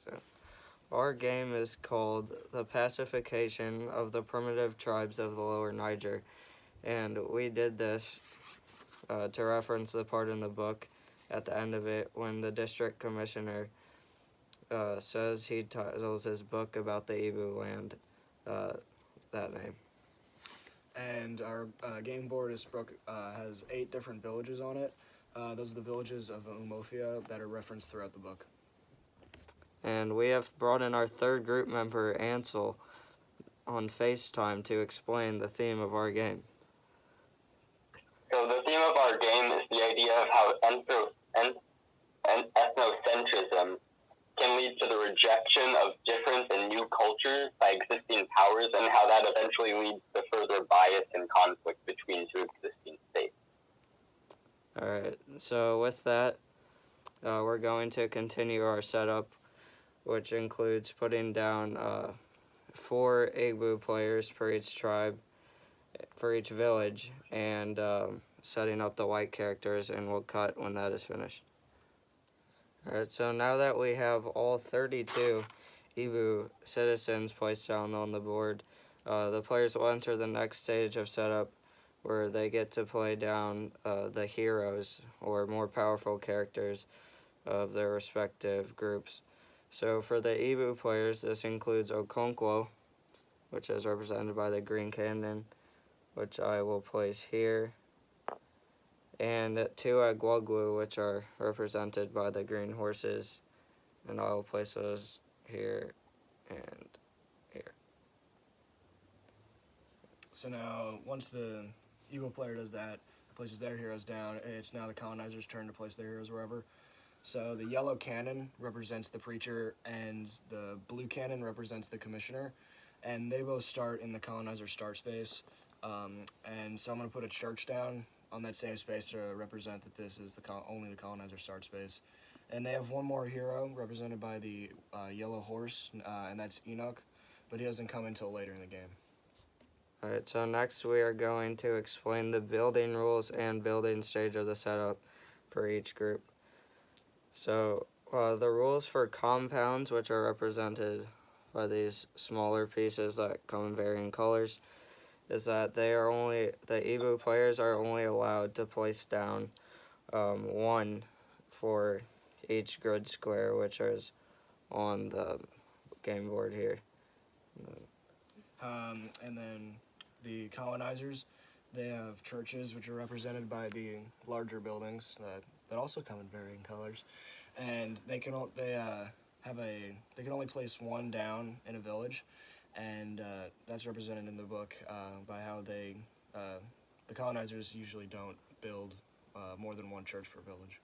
So, our game is called The Pacification of the Primitive Tribes of the Lower Niger, and we did this to reference the part in the book at the end of it when the district commissioner says he titles his book about the Ibu land that name. And our game board has 8 different villages on it. Those are the villages of Umofia that are referenced throughout the book. And we have brought in our third group member, Ansel, on FaceTime to explain the theme of our game. So the theme of our game is the idea of how ethnocentrism can lead to the rejection of different and new cultures by existing powers, and how that eventually leads to further bias and conflict between two existing states. Alright, so with that, we're going to continue our setup, which includes putting down 4 Igbo players per each tribe, for each village, and setting up the white characters, and we'll cut when that is finished. Alright, so now that we have all 32 Igbo citizens placed down on the board, the players will enter the next stage of setup, where they get to play down the heroes, or more powerful characters of their respective groups. So for the Igbo players, this includes Okonkwo, which is represented by the green cannon, which I will place here, and 2 Agwagwu, which are represented by the green horses, and I will place those here and here. So now, once the Igbo player does that, places their heroes down, it's now the colonizers' turn to place their heroes wherever. So the yellow cannon represents the preacher, and the blue cannon represents the commissioner, and they both start in the colonizer start space. And so I'm going to put a church down on that same space to represent that this is only the colonizer start space. And they have one more hero represented by the yellow horse, and that's Enoch, but he doesn't come until later in the game. Alright, so next we are going to explain the building rules and building stage of the setup for each group. So the rules for compounds, which are represented by these smaller pieces that come in varying colors, is that the Igbo players are only allowed to place down 1 for each grid square, which is on the game board here. And then the colonizers, they have churches, which are represented by the larger buildings that also come in varying colors, and they can only place 1 down in a village, and that's represented in the book by how the colonizers usually don't build more than 1 church per village.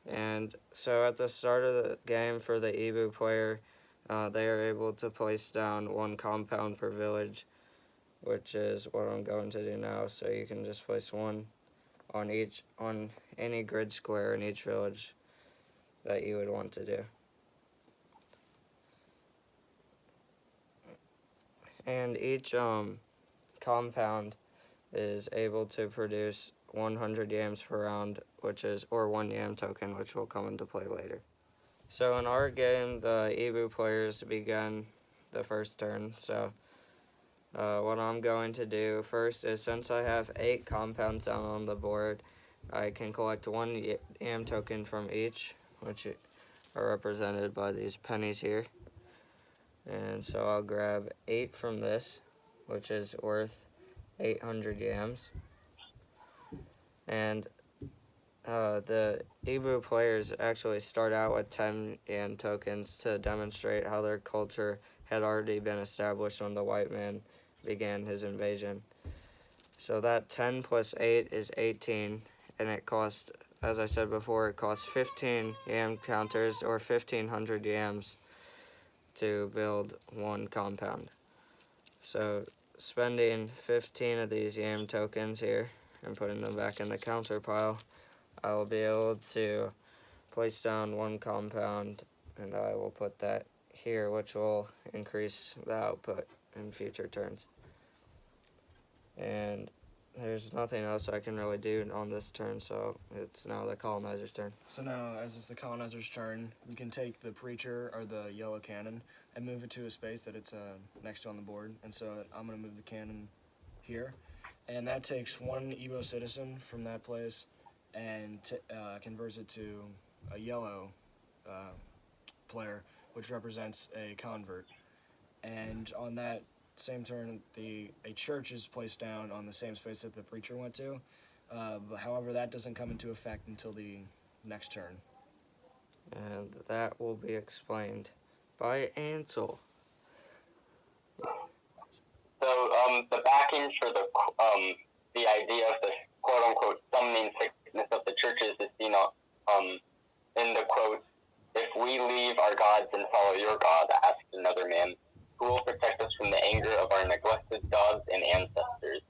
And so at the start of the game for the Igbo player, they are able to place down 1 compound per village, which is what I'm going to do now. So you can just place 1 on any grid square in each village that you would want to do. And each compound is able to produce 100 yams per round, or 1 yam token, which will come into play later. So in our game, the Igbo players begin the first turn. So what I'm going to do first is, since I have 8 compounds down on the board, I can collect 1 yam token from each, which are represented by these pennies here. And so I'll grab 8 from this, which is worth 800 yams. And the Igbo players actually start out with 10 yam tokens to demonstrate how their culture had already been established when the white man began his invasion. So that 10 plus 8 is 18, and it costs, as I said before, it costs 15 yam counters, or 1,500 yams, to build 1 compound. So spending 15 of these yam tokens here and putting them back in the counter pile, I will be able to place down 1 compound, and I will put that here, which will increase the output in future turns. And there's nothing else I can really do on this turn, so it's now the colonizer's turn. So now, as it's the colonizer's turn, you can take the preacher or the yellow cannon and move it to a space that it's next to on the board. And so I'm going to move the cannon here. And that takes one Evo citizen from that place and converts it to a yellow player, which represents a convert. And on that same turn, a church is placed down on the same space that the preacher went to. But however, that doesn't come into effect until the next turn. And that will be explained by Ansel. So the backing for the idea of the quote unquote summoning sickness of the churches is seen in the quote, "If we leave our gods and follow your God," asked another man, "who will protect us from the anger of our neglected gods and ancestors?"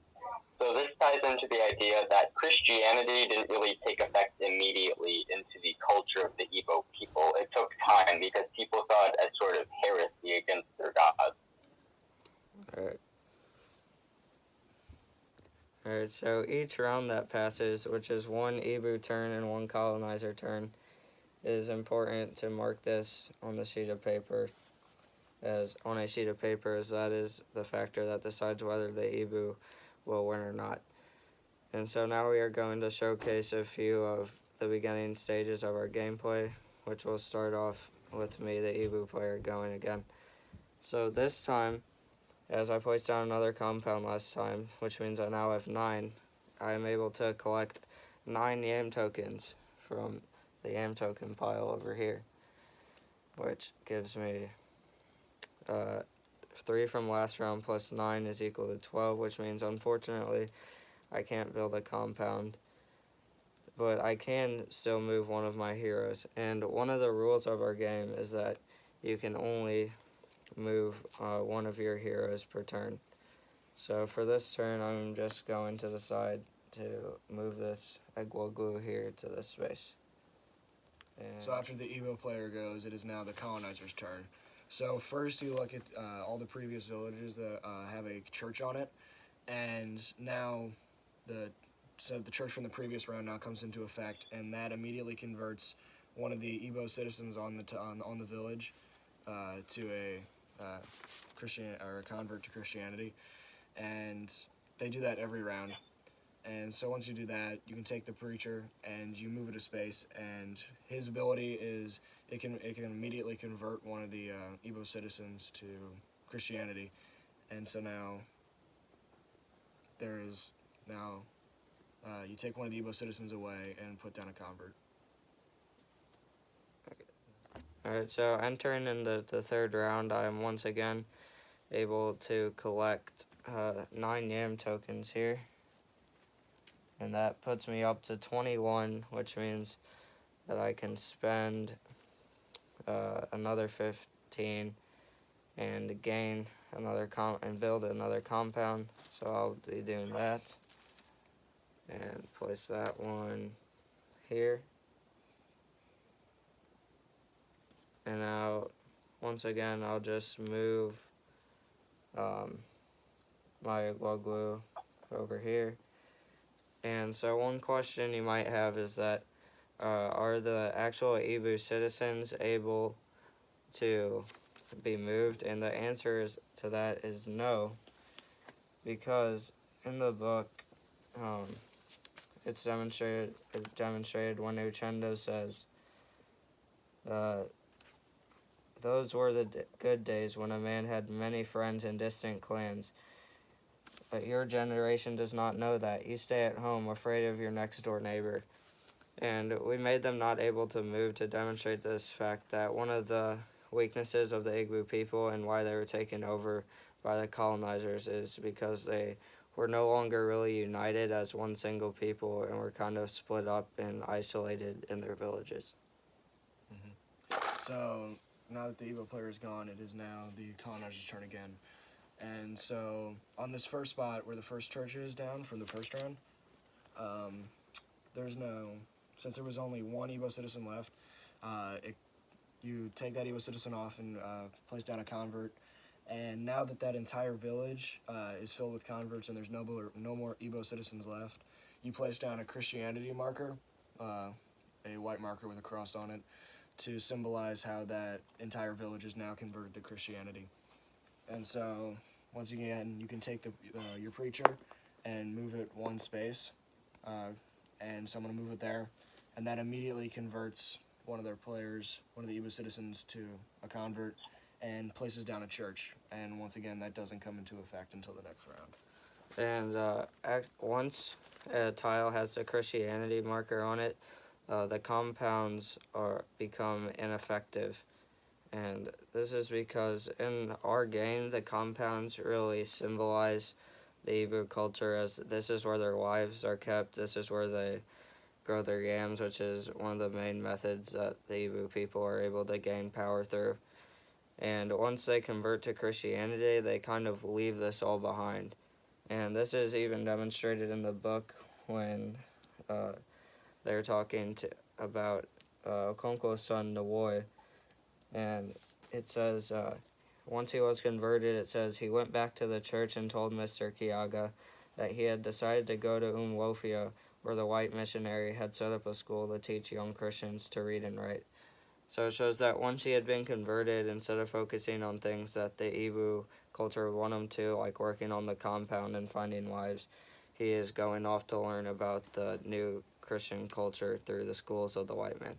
So this ties into the idea that Christianity didn't really take effect immediately into the culture of the Igbo people. It took time because people saw it as sort of heresy against their gods. Alright, so each round that passes, which is one Ibu turn and one colonizer turn, is important to mark this on the sheet of paper, as that is the factor that decides whether the Ibu will win or not. And so now we are going to showcase a few of the beginning stages of our gameplay, which will start off with me, the Ibu player, going again. So this time, as I placed down another compound last time, which means I now have 9, I am able to collect 9 yam tokens from the yam token pile over here, which gives me 3 from last round plus 9 is equal to 12, which means unfortunately I can't build a compound, but I can still move one of my heroes. And one of the rules of our game is that you can only move one of your heroes per turn. So for this turn, I'm just going to decide to move this Egwaglu here to this space. And So after the Evo player goes, it is now the colonizer's turn. So first you look at all the previous villages that have a church on it, and now the church from the previous round now comes into effect, and that immediately converts one of the Evo citizens on the village to a Christian or a convert to Christianity, and they do that every round. And so once you do that, you can take the preacher and you move it a space, and his ability is it can immediately convert one of the Evo citizens to Christianity, and so now there is you take one of the Evo citizens away and put down a convert. Alright, so entering in the third round, I am once again able to collect 9 yam tokens here. And that puts me up to 21, which means that I can spend another 15 and gain another and build another compound. So I'll be doing that. And place that one here. And now, once again, I'll just move my Wagyu over here. And so one question you might have is that, are the actual Ibu citizens able to be moved? And the answer to that is no, because in the book, it's demonstrated when Uchendo says, those were the good days when a man had many friends in distant clans. But your generation does not know that. You stay at home, afraid of your next-door neighbor. And we made them not able to move to demonstrate this fact that one of the weaknesses of the Igbo people and why they were taken over by the colonizers is because they were no longer really united as one single people and were kind of split up and isolated in their villages. So now that the Evo player is gone, it is now the colonizer's turn again. And so on this first spot where the first church is down from the first round, since there was only one Evo citizen left, you take that Evo citizen off and place down a convert, And now that that entire village is filled with converts and there's no more Igbo citizens left, you place down a Christianity marker, a white marker with a cross on it, to symbolize how that entire village is now converted to Christianity. And so, once again, you can take your preacher and move it one space, and someone will move it there, and that immediately converts one of their players, one of the Igbo citizens, to a convert, and places down a church. And once again, that doesn't come into effect until the next round. And once a tile has the Christianity marker on it, the compounds become ineffective. And this is because in our game, the compounds really symbolize the Igbo culture, as this is where their wives are kept, this is where they grow their yams, which is one of the main methods that the Igbo people are able to gain power through. And once they convert to Christianity, they kind of leave this all behind. And this is even demonstrated in the book when they're talking about Okonkwo's son, Nwoy. And it says, once he was converted, it says, he went back to the church and told Mr. Kiaga that he had decided to go to Umwofia, where the white missionary had set up a school to teach young Christians to read and write. So it shows that once he had been converted, instead of focusing on things that the Igbo culture would want him to, like working on the compound and finding wives, he is going off to learn about the new Christian culture through the schools of the white man.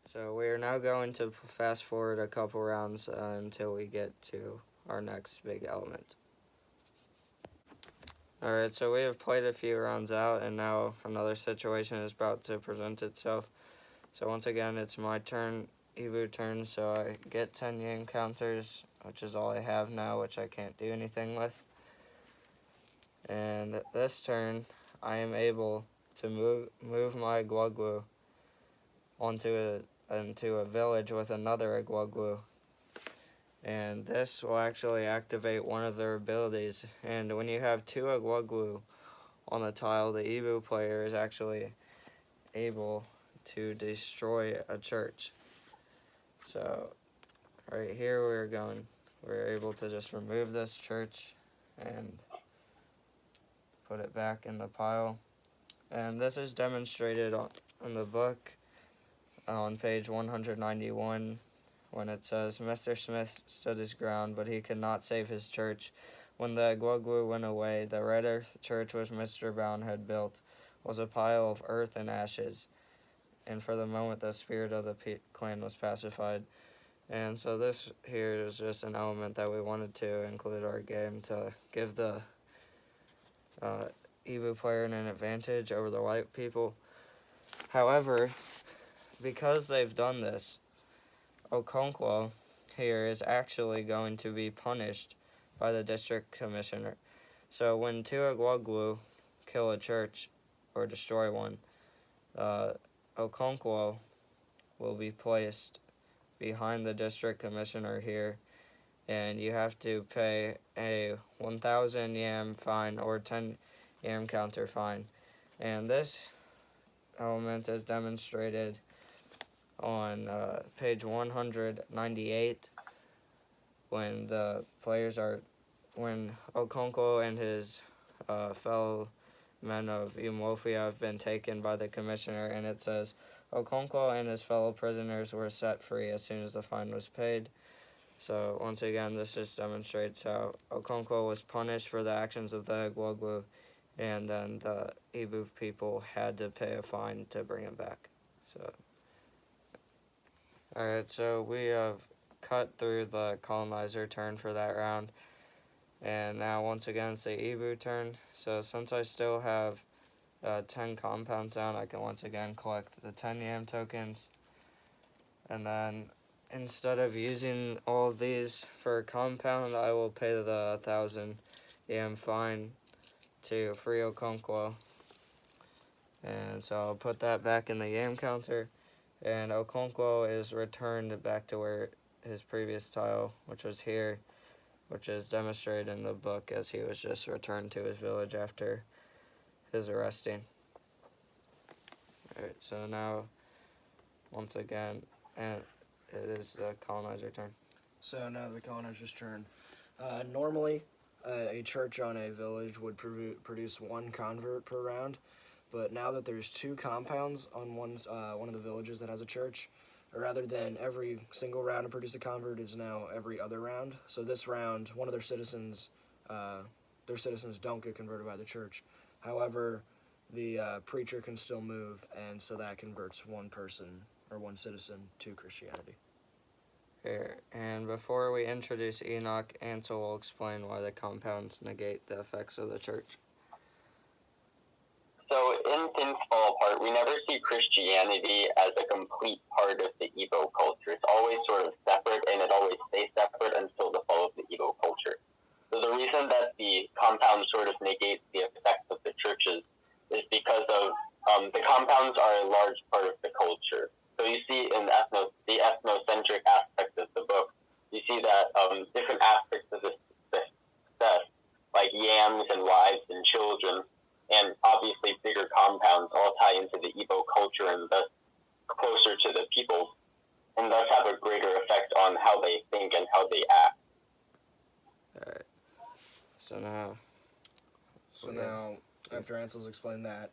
So we are now going to fast forward a couple rounds until we get to our next big element. Alright, so we have played a few rounds out, and now another situation is about to present itself. So once again, it's my turn, Ibu turn, so I get 10 game counters, which is all I have now, which I can't do anything with. And this turn, I am able to move my Gwagwu into a village with another Gwagwu. And this will actually activate one of their abilities. And when you have two Agwagwu on the tile, the Ibu player is actually able to destroy a church. So right here we're able to just remove this church and put it back in the pile. And this is demonstrated in the book on page 191. When it says, Mr. Smith stood his ground, but he could not save his church. When the Gwagwu went away, the red earth church which Mr. Brown had built was a pile of earth and ashes. And for the moment, the spirit of the clan was pacified. And so this here is just an element that we wanted to include in our game to give the Ibu player an advantage over the white people. However, because they've done this, Okonkwo here is actually going to be punished by the district commissioner. So when two Agwagwu kill a church or destroy one, Okonkwo will be placed behind the district commissioner here, and you have to pay a 1,000 yam fine or 10 yam counter fine. And this element is demonstrated on page 198 when Okonkwo and his fellow men of Umofia have been taken by the commissioner, and it says, Okonkwo and his fellow prisoners were set free as soon as the fine was paid. So once again, this just demonstrates how Okonkwo was punished for the actions of the Agwagwu, and then the Ibu people had to pay a fine to bring him back. So alright, so we have cut through the colonizer turn for that round. And now once again it's the Ibu turn. So since I still have 10 compounds down, I can once again collect the 10 yam tokens. And then instead of using all of these for a compound, I will pay the 1,000 yam fine to free Okonkwo. And so I'll put that back in the yam counter. And Okonkwo is returned back to where his previous tile, which was here, which is demonstrated in the book as he was just returned to his village after his arresting. Alright, so now, once again, and it is the colonizer turn. So now the colonizer's turn. Normally, a church on a village would produce one convert per round, but now that there's 2 compounds on one of the villages that has a church, rather than every single round to produce a convert, it's now every other round. So this round, one of their citizens don't get converted by the church. However, the preacher can still move, and so that converts one person or one citizen to Christianity. Here, and before we introduce Enoch, Ansel will explain why the compounds negate the effects of the church. So in Things Fall Apart, we never see Christianity as a complete part of the Igbo culture. It's always sort of separate, and it always stays separate until the fall of the Igbo culture. So the reason that the compounds sort of negate the effects of the churches is because of the compounds are a large part of the culture. So you see in the ethnocentric aspect of the book, you see that different aspects of the success, like yams and wives and children, and obviously bigger compounds, all tie into the Igbo culture and thus closer to the people, and thus have a greater effect on how they think and how they act. All right. So Now, after Ansel's explained that,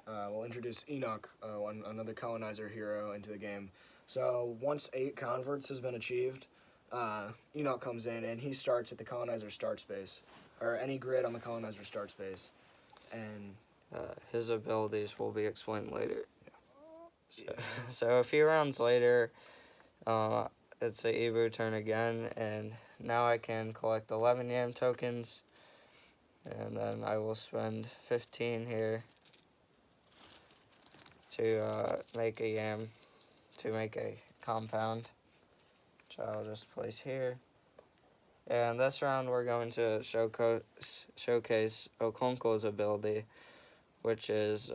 we'll introduce Enoch, another colonizer hero, into the game. So once 8 converts has been achieved, Enoch comes in and he starts at the colonizer start space, or any grid on the colonizer start space, and his abilities will be explained later. So a few rounds later, it's the Ibu turn again, and now I can collect 11 yam tokens, and then I will spend 15 here to make a yam, to make a compound, which I'll just place here. And this round we're going to showcase Okonkwo's ability, which is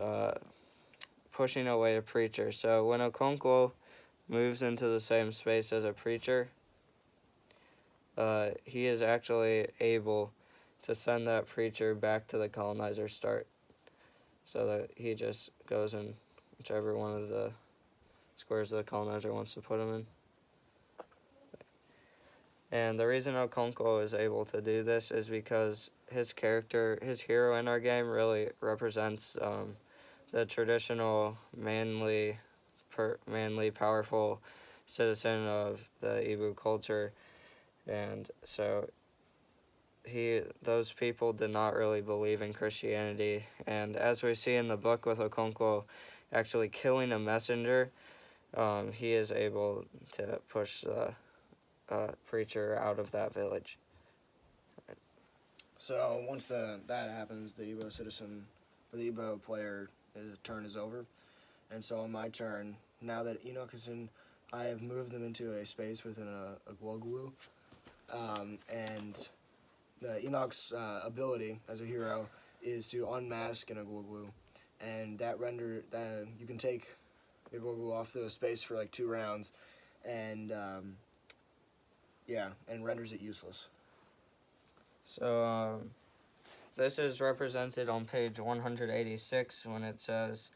pushing away a preacher. So when Okonkwo moves into the same space as a preacher, he is actually able to send that preacher back to the colonizer start, so that he just goes in whichever one of the squares the colonizer wants to put him in. And the reason Okonkwo is able to do this is because his character, his hero in our game, really represents the traditional manly, powerful citizen of the Igbo culture. And so those people did not really believe in Christianity. And as we see in the book with Okonkwo actually killing a messenger, he is able to push the preacher out of that village. so once that happens, the Igbo citizen, or the Igbo player, his turn is over. And so on my turn, now that Enoch is in, I have moved them into a space within a Gwogwu. And Enoch's ability as a hero is to unmask in a Gwogwu. And that you can take the Gwogwu off the space for like 2 rounds, and and renders it useless. So this is represented on page 186 when it says,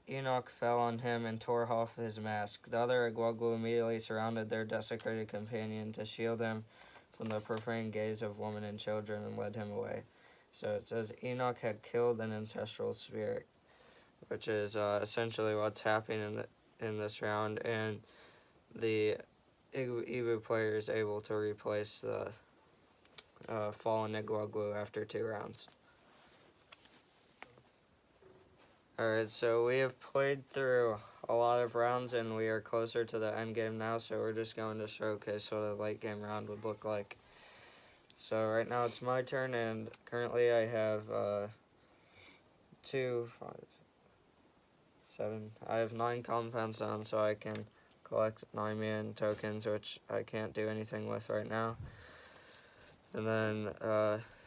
Enoch fell on him and tore off his mask. The other Igwagwu immediately surrounded their desecrated companion to shield him from the profane gaze of women and children and led him away. So it says Enoch had killed an ancestral spirit, which is essentially what's happening in this round, and the Ibu player is able to replace the fallen Igwagwu after 2 rounds. Alright, so we have played through a lot of rounds and we are closer to the end game now, so we're just going to showcase what a late game round would look like. So right now it's my turn, and currently I have 2, 5, 7. I have 9 compounds down, so I can collect 9 man tokens, which I can't do anything with right now. And then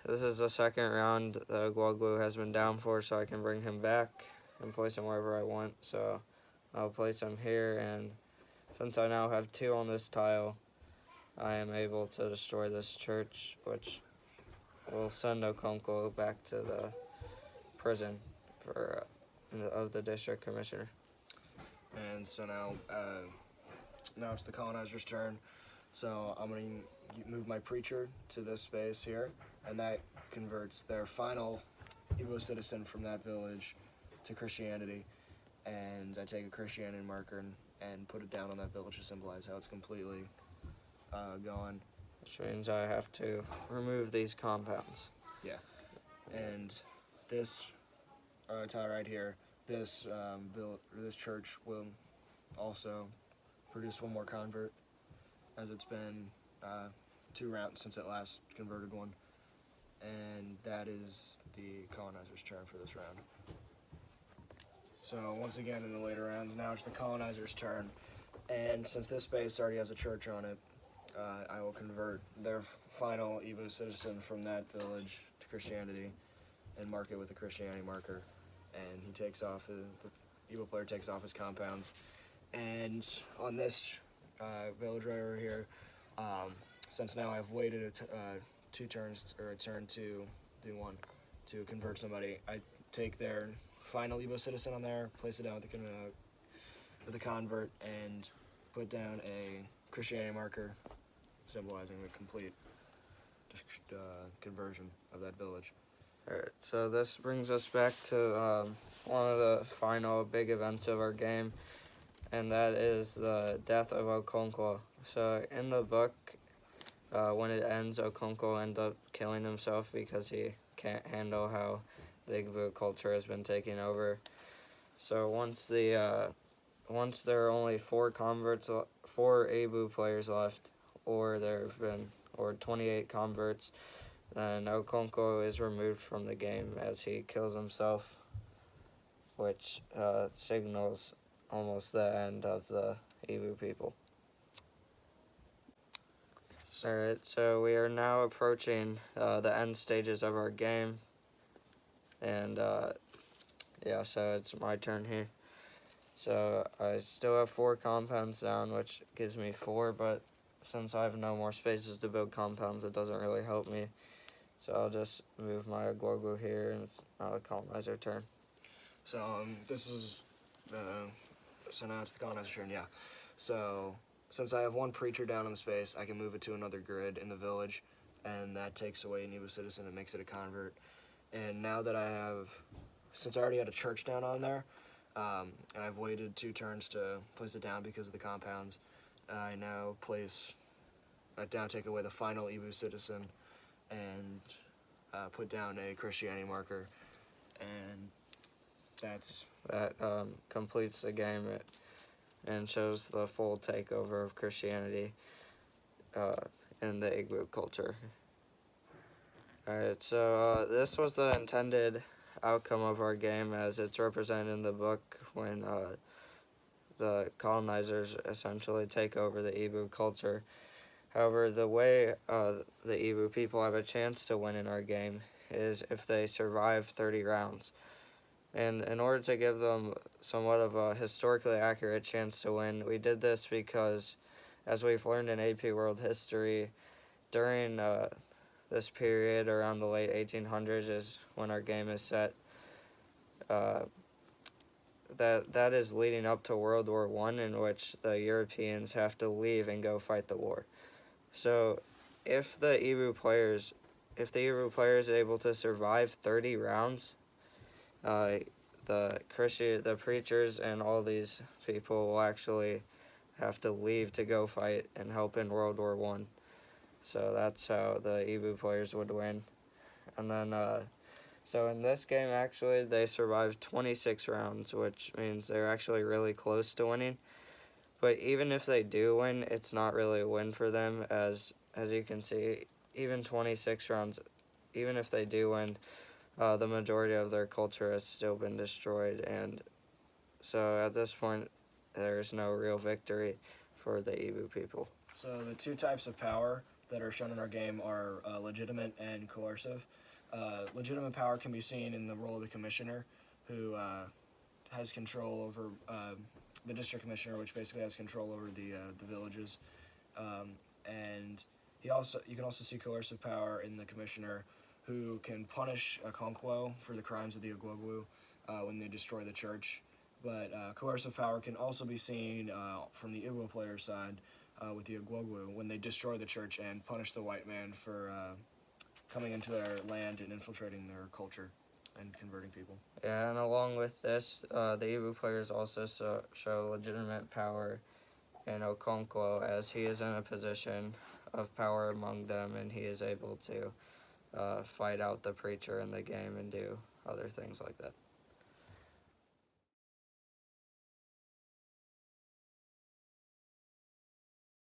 this is the second round the Gwogwu has been down for, so I can bring him back and place him wherever I want. So I'll place him here, and since I now have 2 on this tile, I am able to destroy this church, which will send Okonkwo back to the prison of the district commissioner. And so now now it's the colonizer's turn. So I'm going to move my preacher to this space here, and that converts their final Igbo citizen from that village to Christianity. And I take a Christianity marker and put it down on that village to symbolize how it's completely gone. Which means I have to remove these compounds. And this tile right here, this this church will also produce one more convert, as it's been 2 rounds since it last converted one. And that is the colonizer's turn for this round. So once again in the later rounds, now it's the colonizer's turn. And since this space already has a church on it, I will convert their final Igbo citizen from that village to Christianity and mark it with a Christianity marker. And he takes off, the Igbo player takes off his compounds. And on this village right over here, since now I've waited 2 turns, or a turn to do one, to convert somebody, I take their final Igbo citizen on there, place it down with the convert, and put down a Christianity marker symbolizing the complete conversion of that village. Alright, so this brings us back to one of the final big events of our game, and that is the death of Okonkwo. So in the book, when it ends, Okonkwo ends up killing himself because he can't handle how the Igbo culture has been taking over. So once there are only 4 Igbo players left, or 28 converts, then Okonkwo is removed from the game as he kills himself, which signals almost the end of the Igbo people. Alright, so we are now approaching the end stages of our game, and so it's my turn here. So I still have 4 compounds down, which gives me 4, but since I have no more spaces to build compounds, it doesn't really help me. So I'll just move my Agwagwu here, and it's now the colonizer turn. So so now it's the colonizer's turn, yeah. So since I have 1 preacher down in the space, I can move it to another grid in the village, and that takes away an Igbo citizen and makes it a convert. And now that since I already had a church down on there, and I've waited 2 turns to place it down because of the compounds, I now take away the final Igbo citizen and put down a Christianity marker, and that completes the game and shows the full takeover of Christianity in the Igbo culture. Alright, so this was the intended outcome of our game as it's represented in the book when the colonizers essentially take over the Igbo culture. However, the way the Igbo people have a chance to win in our game is if they survive 30 rounds. And in order to give them somewhat of a historically accurate chance to win, we did this because, as we've learned in AP World History, during this period around the late 1800s is when our game is set. That is leading up to World War I, in which the Europeans have to leave and go fight the war. So, if the Igbo players are able to survive 30 rounds, the preachers and all these people will actually have to leave to go fight and help in World War I. So that's how the Igbo players would win. And then, so in this game, actually, they survived 26 rounds, which means they're actually really close to winning. But even if they do win, it's not really a win for them, as you can see, even 26 rounds, even if they do win, the majority of their culture has still been destroyed, and so at this point, there's no real victory for the Igbo people. So the 2 types of power that are shown in our game are legitimate and coercive. Legitimate power can be seen in the role of the commissioner, who has control over the district commissioner, which basically has control over the villages, and you can also see coercive power in the commissioner, who can punish Okonkwo for the crimes of the Agwagwu when they destroy the church. But coercive power can also be seen from the Igbo player side with the Igwogwu when they destroy the church and punish the white man for coming into their land and infiltrating their culture and converting people. Yeah, and along with this, the Igbo players also show legitimate power in Okonkwo, as he is in a position of power among them, and he is able to fight out the preacher in the game and do other things like that.